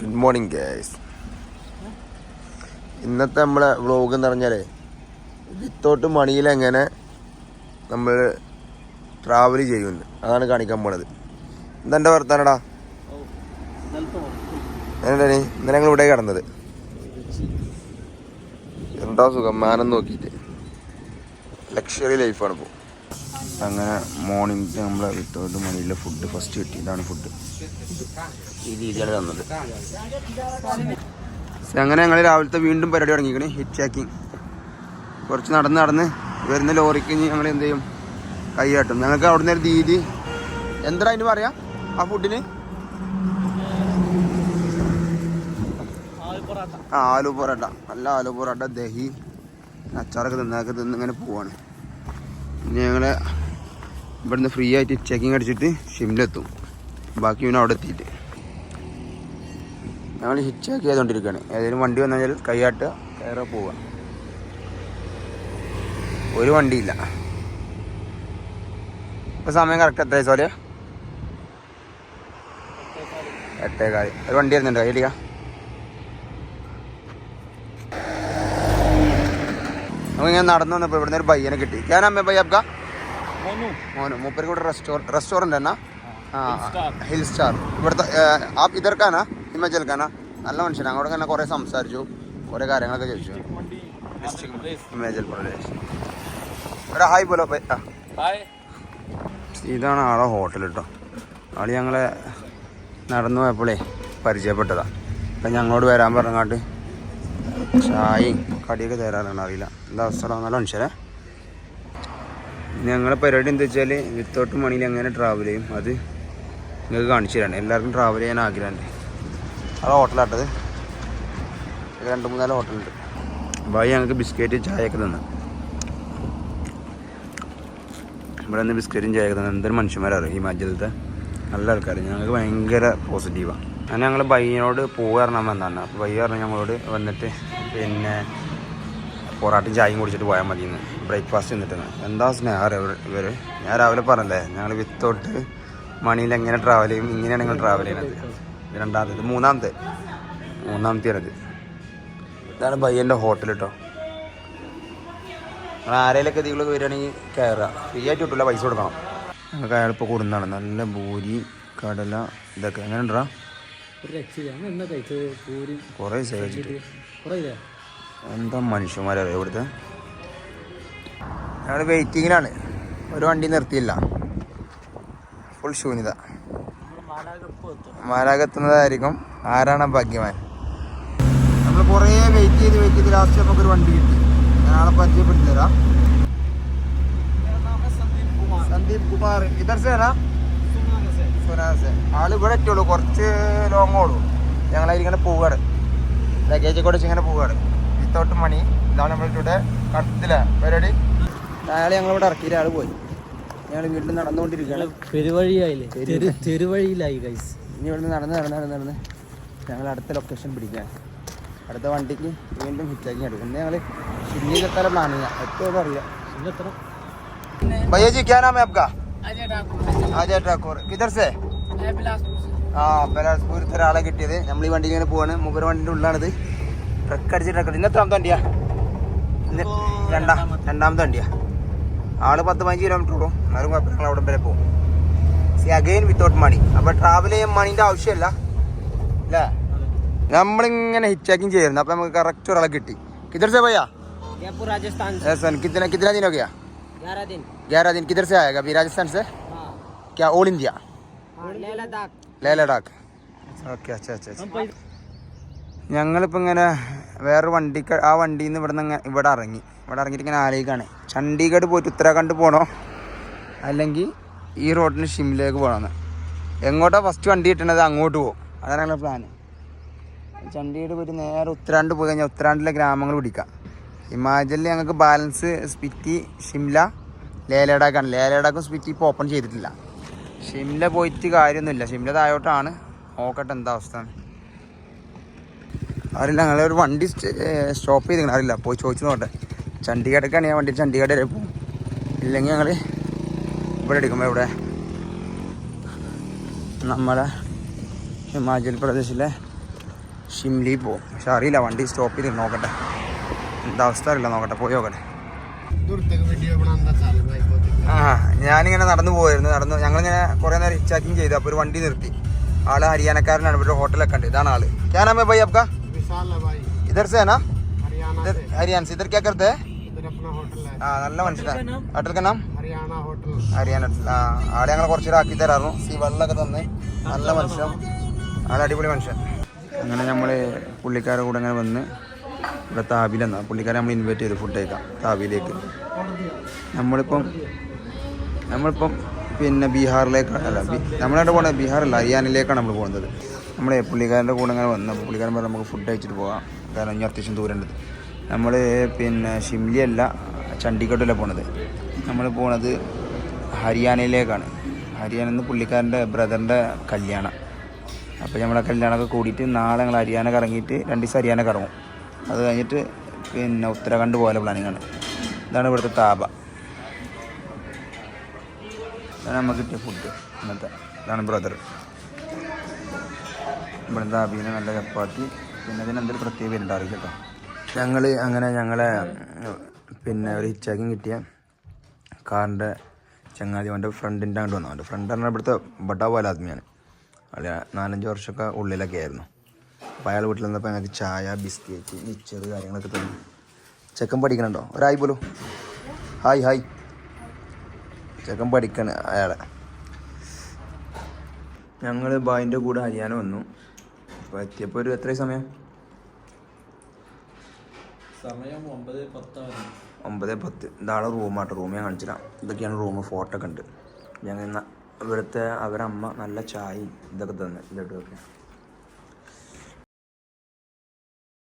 Good morning guys. ഇന്നത്തെ നമ്മളെ vlog എന്ന് പറഞ്ഞാൽ വിത്തോട്ട് മണിയിൽ എങ്ങനെ നമ്മൾ ട്രാവൽ ചെയ്യുന്നു അതാണ് കാണിക്കാൻ പോണത്. എന്താ വർത്താനടാ? ഇന്നലെ ഞങ്ങൾ ഇവിടെ കിടന്നത്. എന്താ സുഖം, മാനം നോക്കിയിട്ട് ലക്ഷറി ലൈഫാണ് ഇപ്പോൾ. അങ്ങനെ മോർണിംഗ് നമ്മളെ വിത്തോട്ട് മണിയിലെ ഫുഡ് ഫസ്റ്റ് കിട്ടി. ഇതാണ് ഫുഡ്, ഈ രീതിയാണ് തന്നത്. അങ്ങനെ ഞങ്ങൾ രാവിലത്തെ വീണ്ടും പരിപാടി തുടങ്ങിക്കണേ, ഹിറ്റ് ചാക്കിങ്. കുറച്ച് നടന്ന് വരുന്ന ലോറിക്ക് ഞങ്ങൾ എന്ത് ചെയ്യും, കൈ കാട്ടും. ഞങ്ങൾക്ക് അവിടെ നിന്ന് ഒരു രീതി എന്താ അതിന് പറയാം ആ ഫുഡിന്? ആലു പൊറോട്ട. നല്ല ആലു പൊറോട്ട, ദഹി, അച്ചാറൊക്കെ തിന്ന് ഇങ്ങനെ പോവാണ്. ഇനി ഞങ്ങൾ ഇവിടുന്ന് ഫ്രീ ആയിട്ട് ഹിറ്റ് ചാക്കിങ് അടിച്ചിട്ട് ഷിംലെത്തും. ബാക്കി പിന്നെ അവിടെ എത്തിയിട്ട് ഞങ്ങൾ ഹിറ്റ് ചാക്ക് ചെയ്തുകൊണ്ടിരിക്കുകയാണ്. ഏതെങ്കിലും വണ്ടി വന്നു കഴിഞ്ഞാൽ കൈയാട്ടുക, കയറാൻ പോവുക. ഒരു വണ്ടിയില്ല. ഇപ്പോൾ സമയം കറക്റ്റ് എത്ര സോറിയ? 8:15. ഒരു വണ്ടി വരുന്നുണ്ട്, കയ്യിലിക്ക. നമുക്കിങ്ങനെ നടന്നു വന്നപ്പോൾ ഇവിടുന്ന് ഒരു ബയ്യനെ കിട്ടി. ഞാൻ അമ്മ ബയ്യ അബ്ക മോനു മൂപ്പർക്ക് ഇവിടെ റെസ്റ്റോറൻറ്റ് എന്നാ ഹിൽ സ്റ്റാർ. ഇവിടുത്തെ ആപ്പ് ഇതർക്കാനാ ഹിമാചൽക്കാനാ? നല്ല മനുഷ്യനാണ്. അങ്ങോട്ട് തന്നെ കുറേ സംസാരിച്ചു, കുറേ കാര്യങ്ങളൊക്കെ ചോദിച്ചു. ഹിമാചൽ പ്രദേശ്. ഒരു ഹായ് പോലോ. ഇതാണ് ആളെ ഹോട്ടൽ കേട്ടോ. ആള് ഞങ്ങളെ നടന്നു പോയപ്പോഴേ പരിചയപ്പെട്ടതാണ്. അപ്പം ഞങ്ങളോട് വരാൻ പറഞ്ഞങ്ങാട്ട് ചായയും കടിയൊക്കെ തരാനാണ്. അറിയില്ല എന്താ അവസ്ഥ. നല്ല മനുഷ്യരെ. ഞങ്ങളെ പരിപാടി എന്താ വെച്ചാൽ വിത്തോട്ട് മണിയിൽ എങ്ങനെ ട്രാവൽ ചെയ്യും അത് നിങ്ങൾക്ക് കാണിച്ചു തരാണ്. എല്ലാവർക്കും ട്രാവൽ ചെയ്യാൻ ആഗ്രഹമുണ്ട്. അത് ഹോട്ടലാട്ടത്. 2-3 ഹോട്ടലുണ്ട്. ഭായി ഞങ്ങൾക്ക് ബിസ്ക്കറ്റ് ചായയൊക്കെ തന്നു. ഇവിടെ നിന്ന് ബിസ്ക്കറ്റും ചായയൊക്കെ തന്നെ. എന്തൊരു മനുഷ്യന്മാരറിയും ഹിമാചലത്തെ നല്ല ആൾക്കാർ. ഞങ്ങൾക്ക് ഭയങ്കര പോസിറ്റീവാണ്. അങ്ങനെ ഞങ്ങൾ ബയ്യനോട് പോകാൻ വന്നതാണ്. അപ്പോൾ ബയ്യ പറഞ്ഞു ഞങ്ങളോട് വന്നിട്ട് പിന്നെ പൊറാട്ടയും ചായയും കുടിച്ചിട്ട് പോയാൽ മതിയെന്ന്, ബ്രേക്ക്ഫാസ്റ്റ് തിന്നിട്ടെന്ന്. എന്താ സ്നേഹം ഇവർ. ഞാൻ രാവിലെ പറഞ്ഞല്ലേ ഞങ്ങൾ വിത്തോട്ട് മണിയിൽ എങ്ങനെ ട്രാവൽ ചെയ്യും, ഇങ്ങനെയാണ് ഞങ്ങൾ ട്രാവൽ ചെയ്യുന്നത്. രണ്ടാമത്തേത് മൂന്നാമത്തേത് ഇതാണ് ബയ്യൻ്റെ ഹോട്ടൽ കേട്ടോ. നിങ്ങൾ ആരെയിലൊക്കെ ഇതിലൊക്കെ വരികയാണെങ്കിൽ കയറുക. ഫ്രീ ആയിട്ട് കിട്ടില്ല, പൈസ കൊടുക്കണം. ഞങ്ങൾക്ക് അയാളിപ്പോൾ കൊടുക്കുന്നതാണ്. നല്ല പൂരി, കടല, ഇതൊക്കെ എങ്ങനെ ഉണ്ടാ? കുറേ സേവിച്ചിട്ട് എന്താ മനുഷ്യന്മാരറിയാം ഇവിടുത്തെ. ഞങ്ങൾ വെയിറ്റിങ്ങിലാണ്. ഒരു വണ്ടി നിർത്തിയില്ല. ഫുൾ ശൂന്യത. മാലാകെത്തുന്നതായിരിക്കും ആരാണ് ഭാഗ്യവാൻ. നമ്മൾ കുറേ വെയിറ്റ് ചെയ്ത് ലാസ്റ്റ് നമുക്കൊരു വണ്ടി കിട്ടി. ഞാൻ ആളെ പരിചയപ്പെടുത്തി തരാം. സന്ദീപ് കുമാർ. ഇതർ സേനാ സുനാസെ. ആള് ഇവിടെ എത്തുള്ളൂ, കുറച്ച് ലോങ് ഓടും. ഞങ്ങളതിലിങ്ങനെ പോവുകയാണ്, ലഗേജ് കൂടെ ഇങ്ങനെ പോവുകയാണ്. വിത്തോട്ട് മണി ഇതാണ് നമ്മളിവിടെ കടത്തില്ല പരിപാടി. അയാളെ ഞങ്ങളിവിടെ ഇറക്കിയിട്ട് ആൾ പോയി. ഞങ്ങൾ വീട്ടിൽ നടന്നുകൊണ്ടിരിക്കുകയാണ്. തെരുവഴിയിലായി ഗൈസ്. ഇനി ഇവിടുന്ന് നടന്ന് ഞങ്ങൾ അടുത്ത ലൊക്കേഷൻ പിടിക്കാൻ, അടുത്ത വണ്ടിക്ക് വീണ്ടും ഹിറ്റാക്കി എടുക്കും. ഞങ്ങൾ ഷില്ലിയിലെത്താൻ പ്ലാൻ ചെയ്യാം. എപ്പോഴും അറിയാം. भैया जी क्या नाम है आपका? अजय ठाकुर. किधर से? ബിലാസ്പൂർ. ഒരാളെ കിട്ടിയത്. നമ്മൾ ഈ വണ്ടി ഇങ്ങനെ പോവാണ്. മൂപ്പര് വണ്ടിൻ്റെ ഉള്ളിലാണിത്. ട്രക്ക് അടിച്ചിട്ട് ഇന്നത്തെ വണ്ടിയാ? രണ്ടാമത്തെ വണ്ടിയാ. ആള് 10-15 കിലോമീറ്റർ ഉള്ളൂ. എന്നാലും കുഴപ്പമില്ല, ഞങ്ങൾ അവിടെ വരെ പോകും. See again without money. അപ്പോൾ ട്രാവൽ ചെയ്യാൻ മണീൻ്റെ ആവശ്യമില്ല അല്ലേ? നമ്മളിങ്ങനെ ഹിറ്റ് ചാക്കിങ് ചെയ്യായിരുന്നു. അപ്പോൾ നമുക്ക് കറക്റ്റ് ഒരാളെ കിട്ടി. किधर से भैया? जयपुर राजस्थान से. कितना दिन हो गया? 11 दिन. किधर से आएगा? अभी राजस्थान से. क्या all India? Leh Ladakh. Okay. अच्छा. ഞങ്ങളിപ്പോൾ ഇങ്ങനെ വേറൊരു വണ്ടിക്ക് ആ വണ്ടിയിൽ നിന്ന് ഇവിടെ ഇറങ്ങിയിട്ട് ഇങ്ങനെ ആലോചിക്കുകയാണ്, ചണ്ഡീഗഡ് പോയിട്ട് ഉത്തരാഖണ്ഡ് പോകണോ അല്ലെങ്കിൽ ഈ റോഡിന് ഷിംലയിലേക്ക് പോകണമെന്ന്. എങ്ങോട്ടാണ് ഫസ്റ്റ് വണ്ടി കിട്ടണത് അങ്ങോട്ട് പോകും. അതാണ് ഞങ്ങളുടെ പ്ലാന്. ചണ്ഡീഗഡ് പോയിട്ട് നേരെ ഉത്തരാഖണ്ഡ് പോയി കഴിഞ്ഞാൽ ഉത്തരാഖണ്ഡിലെ ഗ്രാമങ്ങൾ പിടിക്കാം. ഹിമാചലിൽ ഞങ്ങൾക്ക് ബാലൻസ് സ്പിറ്റി, ഷിംല, ലേഹ് ലഡാക്കാണ്. ലേഹ് ലഡാക്കും സ്പിറ്റി ഇപ്പോൾ ഓപ്പൺ ചെയ്തിട്ടില്ല. ഷിംല പോയിട്ട് കാര്യമൊന്നുമില്ല. ഷിംല താഴോട്ടാണ്. നോക്കട്ടെ എന്താ അവസ്ഥ അറിയില്ല. ഞങ്ങളൊരു വണ്ടി സ്റ്റോപ്പ് ചെയ്തിരിക്കണം, അറിയില്ല. പോയി ചോദിച്ചു നോക്കട്ടെ. ചണ്ഡീഗഡൊക്കെയാണ് ഞാൻ വണ്ടി. ചണ്ഡീഗഡ് വരെ പോകും. ഇല്ലെങ്കിൽ ഞങ്ങൾ ഇവിടെ എടുക്കുമ്പോൾ ഇവിടെ നമ്മളെ ഹിമാചൽ പ്രദേശിലെ ഷിംലി പോവും. പക്ഷെ അറിയില്ല, വണ്ടി സ്റ്റോപ്പ് ചെയ്ത് നോക്കട്ടെ, എന്താ അവസ്ഥ അറിയില്ല, നോക്കട്ടെ, പോയി നോക്കട്ടെ. ആ ഞാനിങ്ങനെ നടന്നു പോയിരുന്നു, ഞങ്ങളിങ്ങനെ കുറേ നേരം ഹിച്ചാക്കിങ് ചെയ്തു. അപ്പോൾ ഒരു വണ്ടി നിർത്തി, ആള് ഹരിയാനക്കാരനാണ്, ഇവിടെ ഹോട്ടലൊക്കെ ഉണ്ട്. ഇതാണ് ആള്. क्या नाम है भाई आपका? इधर से है ना? हरियाणा से. इधर क्या करते हैं? हाँ നല്ല മനസ്സിലായി. ഹോട്ടൽ का नाम ഹരിയാന. ആ ആളെ ഞങ്ങൾ കുറച്ചൊരു ആക്കി തരാറുന്നു. വെള്ളമൊക്കെ തന്ന് നല്ല മനുഷ്യൻ, ആളെ അടിപൊളി മനുഷ്യൻ. അങ്ങനെ നമ്മൾ പുള്ളിക്കാരുടെ കൂടെ അങ്ങനെ വന്ന് ഇവിടെ താബിലെന്നാ പുള്ളിക്കാരെ നമ്മൾ ഇൻവൈറ്റ് ചെയ്തു ഫുഡ് കഴിക്കാം താബിലേക്ക്. നമ്മളിപ്പം പിന്നെ ബീഹാറിലേക്ക് അല്ല, നമ്മളവിടെ പോകുന്നത് ബീഹാറല്ല, ഹരിയാനയിലേക്കാണ് നമ്മൾ പോകുന്നത്. നമ്മൾ പുള്ളിക്കാരൻ്റെ കൂടെ അങ്ങനെ വന്നു. അപ്പോൾ പുള്ളിക്കാരൻ പറഞ്ഞാൽ നമുക്ക് ഫുഡ് കഴിച്ചിട്ട് പോകാം, കാരണം ഇനി അത്യാവശ്യം ദൂരം ഉണ്ട്. നമ്മൾ പിന്നെ ഷിംലി അല്ല, ചണ്ഡീഗഡിലാണ് പോണത്. നമ്മൾ പോണത് ഹരിയാനയിലേക്കാണ്. ഹരിയാനയിൽ നിന്ന് പുള്ളിക്കാരൻ്റെ ബ്രദറിൻ്റെ കല്യാണം. അപ്പോൾ നമ്മളെ കല്യാണമൊക്കെ കൂടിയിട്ട് നാളെ ഞങ്ങൾ ഹരിയാന കറങ്ങിയിട്ട് 2 ദിവസം ഹരിയാന കറങ്ങും. അത് കഴിഞ്ഞിട്ട് പിന്നെ ഉത്തരാഖണ്ഡ് പോലെ പ്ലാനിങ്ങാണ്. ഇതാണ് ഇവിടുത്തെ താപ. ഇതാണ് നമുക്ക് കിട്ടിയ ഫുഡ് ഇന്നത്തെ. ഇതാണ് ബ്രദർ. ഇവിടെ താബീനെ നല്ല ചപ്പാത്തി, പിന്നെ അതിനെന്തൊരു പ്രത്യേക പേരുണ്ടാവില്ല കേട്ടോ. ഞങ്ങൾ അങ്ങനെ ഞങ്ങളെ പിന്നെ ഒരു ഹിച്ചാക്കിങ് കിട്ടിയ കാറിൻ്റെ ചങ്ങാതി അവൻ്റെ ഫ്രണ്ടിൻ്റെ അങ്ങോട്ട് വന്നു. അവൻ്റെ ഫ്രണ്ട് പറഞ്ഞാൽ ഇവിടുത്തെ ബട്ടാ പോലെ ആദ്മിയാണ്. അല്ല 4-5 വർഷമൊക്കെ ഉള്ളിലൊക്കെ ആയിരുന്നു. അപ്പോൾ അയാൾ വീട്ടിൽ നിന്നപ്പോൾ ഞങ്ങൾക്ക് ചായ, ബിസ്ക്കറ്റ്, മിച്ചർ കാര്യങ്ങളൊക്കെ തന്നു. ചെക്കൻ പഠിക്കണുണ്ടോ? ഒരായി പോലും. ഹായ്. ചെക്കൻ പഠിക്കണ അയാളെ. ഞങ്ങൾ ബായിൻ്റെ കൂടെ ഹരിയാന വന്നു. അപ്പോൾ എത്തിയപ്പോൾ ഒരു എത്രയും സമയം 9:10. ഇതാളെ റൂമാട്ടോ. റൂം ഞാൻ കാണിച്ചിടാം. ഇതൊക്കെയാണ് റൂം. ഫോട്ടോ ഒക്കെ ഉണ്ട്. ഞങ്ങൾ ഇവിടുത്തെ അവരമ്മ നല്ല ചായയും ഇതൊക്കെ തന്നെ. ഇതൊക്കെ